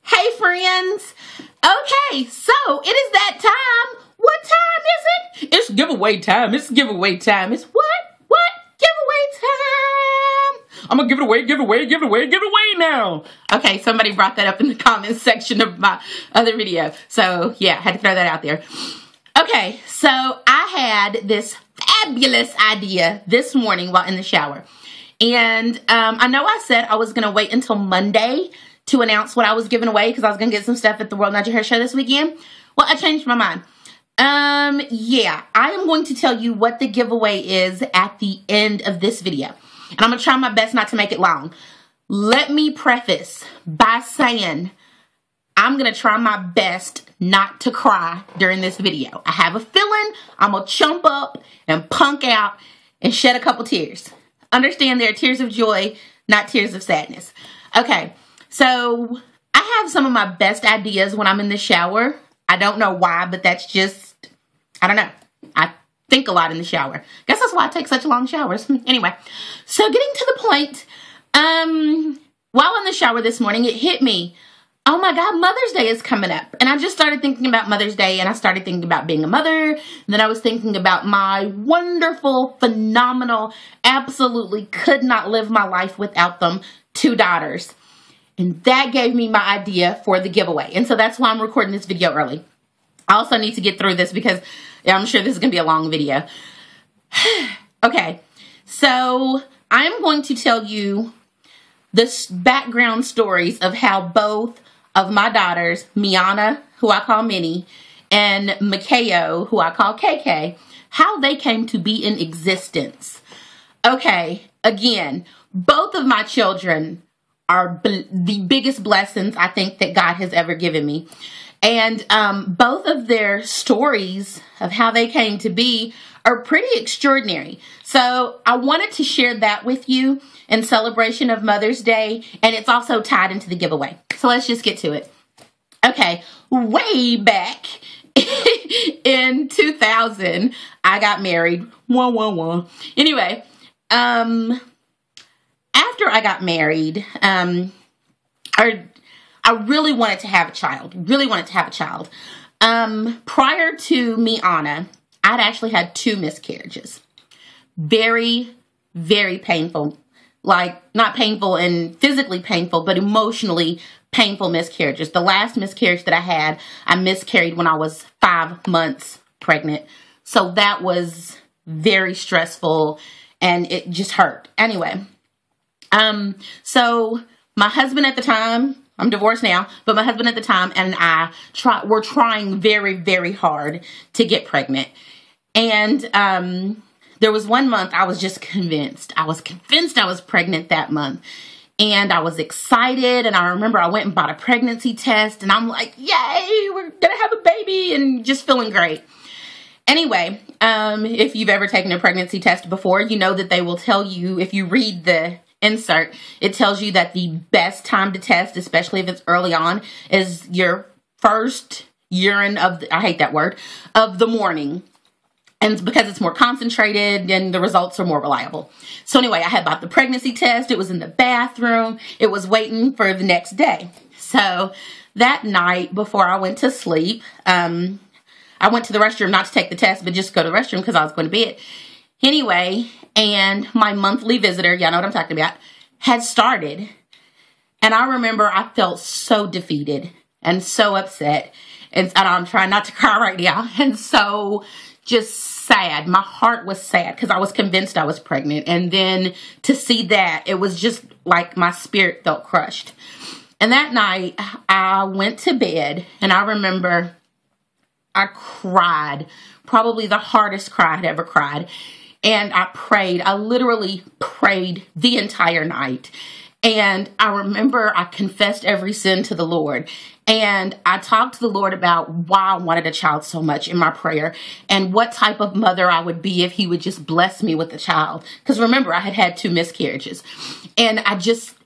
Hey friends! Okay, so it is that time. What time is it? It's giveaway time. It's giveaway time. It's what? Giveaway time! I'm gonna give it away now. Okay, somebody brought that up in the comments section of my other video. So yeah, had to throw that out there. Okay, so I had this fabulous idea this morning while in the shower. And I know I said I was gonna wait until Monday to announce what I was giving away because I was going to get some stuff at the World Not Your Hair show this weekend. Well, I changed my mind. Yeah, I am going to tell you what the giveaway is at the end of this video. And I'm going to try my best not to make it long. Let me preface by saying I'm going to try my best not to cry during this video. I have a feeling I'm going to chump up and punk out and shed a couple tears. Understand there are tears of joy, not tears of sadness. Okay. So, I have some of my best ideas when I'm in the shower. I don't know why, but that's just, I don't know. I think a lot in the shower. Guess that's why I take such long showers. Anyway, so getting to the point, while in the shower this morning, it hit me. Oh my God, Mother's Day is coming up. And I just started thinking about Mother's Day, and I started thinking about being a mother. And then I was thinking about my wonderful, phenomenal, absolutely could not live my life without them, 2 daughters. And that gave me my idea for the giveaway. And so that's why I'm recording this video early. I also need to get through this because I'm sure this is going to be a long video. Okay, so I'm going to tell you the background stories of how both of my daughters, Miana, who I call Minnie, and Makeo, who I call KK, how they came to be in existence. Okay, again, both of my children are the biggest blessings I think that God has ever given me. And both of their stories of how they came to be are pretty extraordinary. So I wanted to share that with you in celebration of Mother's Day. And it's also tied into the giveaway. So let's just get to it. Okay, way back in 2000, I got married. Anyway, after I got married, I really wanted to have a child. Prior to Miana, I'd actually had 2 miscarriages. Very, very painful. Like, not painful and physically painful, but emotionally painful miscarriages. The last miscarriage that I had, I miscarried when I was 5 months pregnant. So that was very stressful and it just hurt. Anyway. So my husband at the time, I'm divorced now, but my husband at the time and I were trying very, very hard to get pregnant. And, there was one month I was just convinced. I was convinced I was pregnant that month. And I was excited. And I remember I went and bought a pregnancy test and I'm like, yay, we're gonna have a baby, and just feeling great. Anyway, if you've ever taken a pregnancy test before, you know that they will tell you, if you read the insert, it tells you that the best time to test, especially if it's early on, is your first urine of the, I hate that word, of the morning. And because it's more concentrated and the results are more reliable. So anyway, I had bought the pregnancy test. It was in the bathroom. It was waiting for the next day. So that night before I went to sleep, I went to the restroom, not to take the test, but just go to the restroom because I was going to bed. Anyway, and my monthly visitor, y'all know what I'm talking about, had started. And I remember I felt so defeated and so upset. And I'm trying not to cry right now. And so just sad. My heart was sad because I was convinced I was pregnant. And then to see that, it was just like my spirit felt crushed. And that night, I went to bed and I remember I cried. Probably the hardest cry I'd ever cried. And I prayed. I literally prayed the entire night. And I remember I confessed every sin to the Lord. And I talked to the Lord about why I wanted a child so much in my prayer. And what type of mother I would be if he would just bless me with a child. Because remember, I had had 2 miscarriages. And I just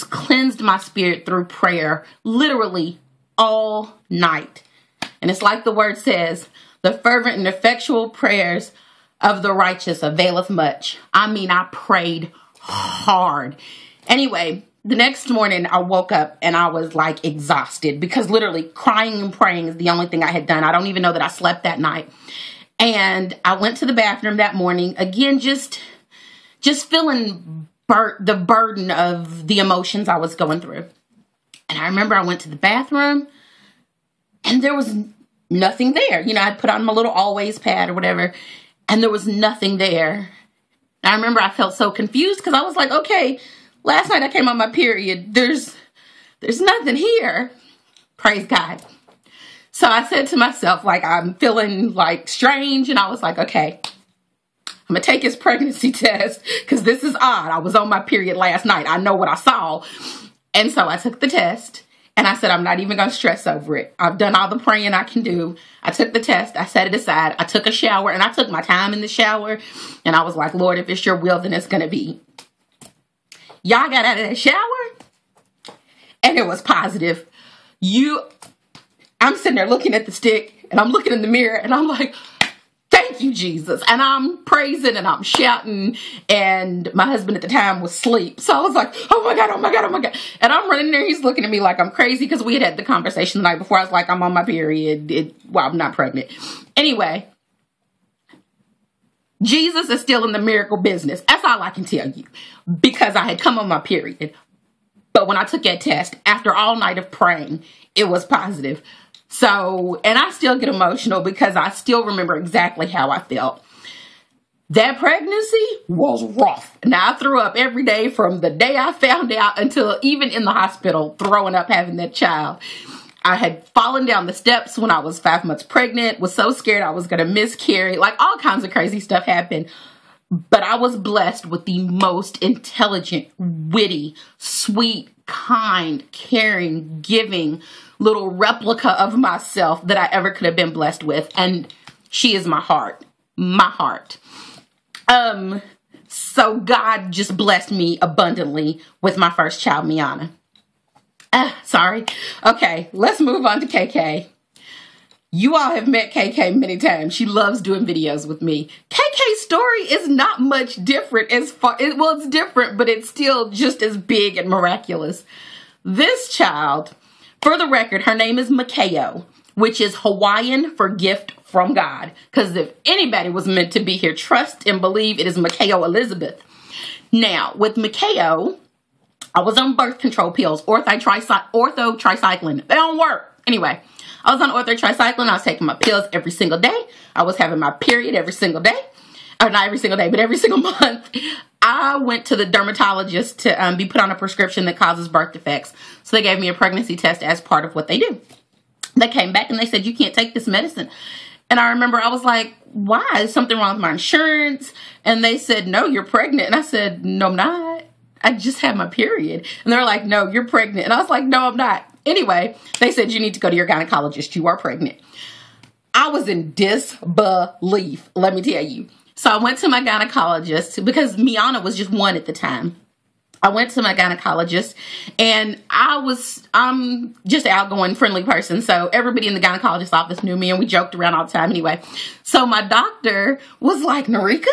cleansed my spirit through prayer. Literally all night. And it's like the word says, the fervent and effectual prayers of the righteous availeth much. I mean, I prayed hard. Anyway, the next morning I woke up and I was like exhausted because literally crying and praying is the only thing I had done. I don't even know that I slept that night. And I went to the bathroom that morning, again, just feeling the burden of the emotions I was going through. And I remember I went to the bathroom and there was nothing there. You know, I'd put on my little always pad or whatever, and there was nothing there. And I remember I felt so confused because I was like, okay, last night I came on my period. There's nothing here. Praise God. So I said to myself, like, I'm feeling like strange. And I was like, okay, I'm going to take his pregnancy test because this is odd. I was on my period last night. I know what I saw. And so I took the test and I said, I'm not even going to stress over it. I've done all the praying I can do. I took the test. I set it aside. I took a shower and I took my time in the shower. And I was like, Lord, if it's your will, then it's going to be. Y'all got out of that shower and it was positive. I'm sitting there looking at the stick and I'm looking in the mirror and I'm like, thank you, Jesus. And I'm praising and I'm shouting, and my husband at the time was asleep. So I was like, oh my God, oh my God, oh my God. And I'm running there. He's looking at me like I'm crazy because we had the conversation the night before. I was like, I'm on my period. Well, I'm not pregnant. Anyway, Jesus is still in the miracle business. That's all I can tell you, because I had come on my period. But when I took that test, after all night of praying, it was positive. So, and I still get emotional because I still remember exactly how I felt. That pregnancy was rough. Now, I threw up every day from the day I found out until even in the hospital, throwing up having that child. I had fallen down the steps when I was 5 months pregnant, was so scared I was going to miscarry. Like, all kinds of crazy stuff happened. But I was blessed with the most intelligent, witty, sweet, kind, caring, giving little replica of myself that I ever could have been blessed with. And she is my heart. My heart. So God just blessed me abundantly with my first child, Miana. Sorry. Okay, let's move on to KK. You all have met KK many times. She loves doing videos with me. KK's story is not much different as far, well, it's different, but it's still just as big and miraculous. This child, for the record, her name is Makeo, which is Hawaiian for gift from God. Because if anybody was meant to be here, trust and believe it is Makeo Elizabeth. Now, with Makeo, I was on birth control pills, ortho-tricycline. They don't work. Anyway, I was on ortho-tricycline. I was taking my pills every single day. I was having my period every single day. Or not every single day, but every single month. I went to the dermatologist to be put on a prescription that causes birth defects. So they gave me a pregnancy test as part of what they do. They came back and they said, you can't take this medicine. And I remember I was like, why? Is something wrong with my insurance? And they said, no, you're pregnant. And I said, no, I'm not. I just had my period. And they're like, no, you're pregnant. And I was like, no, I'm not. Anyway, they said, you need to go to your gynecologist. You are pregnant. I was in disbelief, let me tell you. So I went to my gynecologist because Miana was just 1 at the time. I went to my gynecologist and I'm just an outgoing, friendly person. So everybody in the gynecologist's office knew me and we joked around all the time anyway. So my doctor was like, Norika,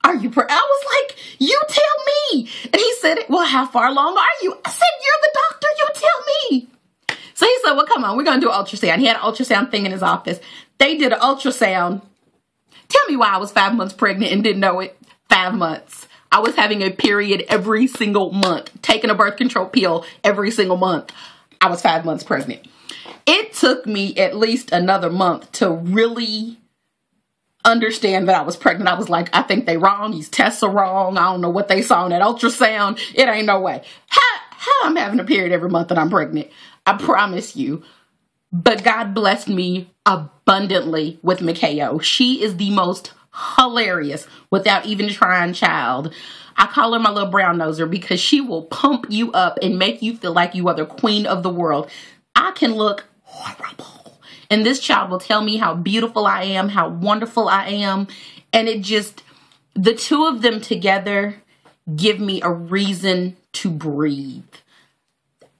are you I was like, you tell me. And he said, well, how far along are you? I said, you're the doctor, you tell me. So he said, well, come on, we're going to do an ultrasound. He had an ultrasound thing in his office. They did an ultrasound. Tell me why I was 5 months pregnant and didn't know it. 5 months. I was having a period every single month, taking a birth control pill every single month. I was 5 months pregnant. It took me at least another month to really understand that I was pregnant. I was like, I think they wrong. These tests are wrong. I don't know what they saw in that ultrasound. It ain't no way. How I'm having a period every month and I'm pregnant. I promise you. But God blessed me abundantly with Makeo. She is the most hilarious, without even trying, child. I call her my little brown noser because she will pump you up and make you feel like you are the queen of the world. I can look horrible. And this child will tell me how beautiful I am, how wonderful I am. And it just, the two of them together give me a reason to breathe.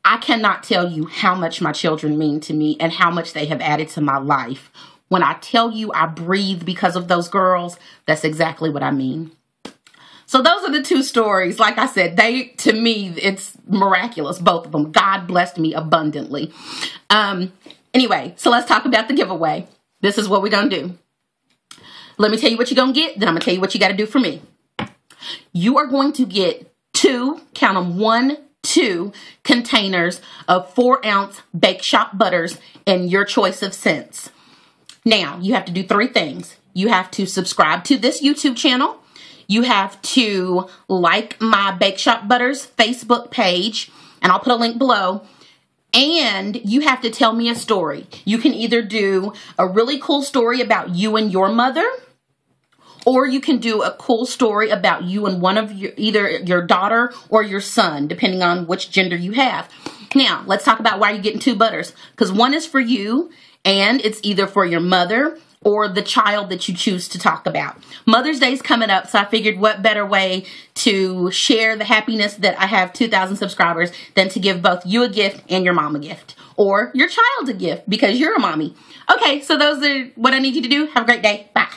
I cannot tell you how much my children mean to me and how much they have added to my life. When I tell you I breathe because of those girls, that's exactly what I mean. So those are the two stories. Like I said, to me, it's miraculous, both of them. God blessed me abundantly. Anyway, so let's talk about the giveaway. This is what we're going to do. Let me tell you what you're going to get, then I'm going to tell you what you got to do for me. You are going to get 2, count them, 1, 2 containers of 4-ounce Bake Shop butters in your choice of scents. Now, you have to do 3 things. You have to subscribe to this YouTube channel. You have to like my Bake Shop Butters Facebook page, and I'll put a link below. And you have to tell me a story. You can either do a really cool story about you and your mother, or you can do a cool story about you and one of your, either your daughter or your son, depending on which gender you have. Now, let's talk about why you're getting 2 butters. Because one is for you, and it's either for your mother or the child that you choose to talk about. Mother's Day is coming up, so I figured what better way to share the happiness that I have 2,000 subscribers than to give both you a gift and your mom a gift. Or your child a gift, because you're a mommy. Okay, so those are what I need you to do. Have a great day. Bye.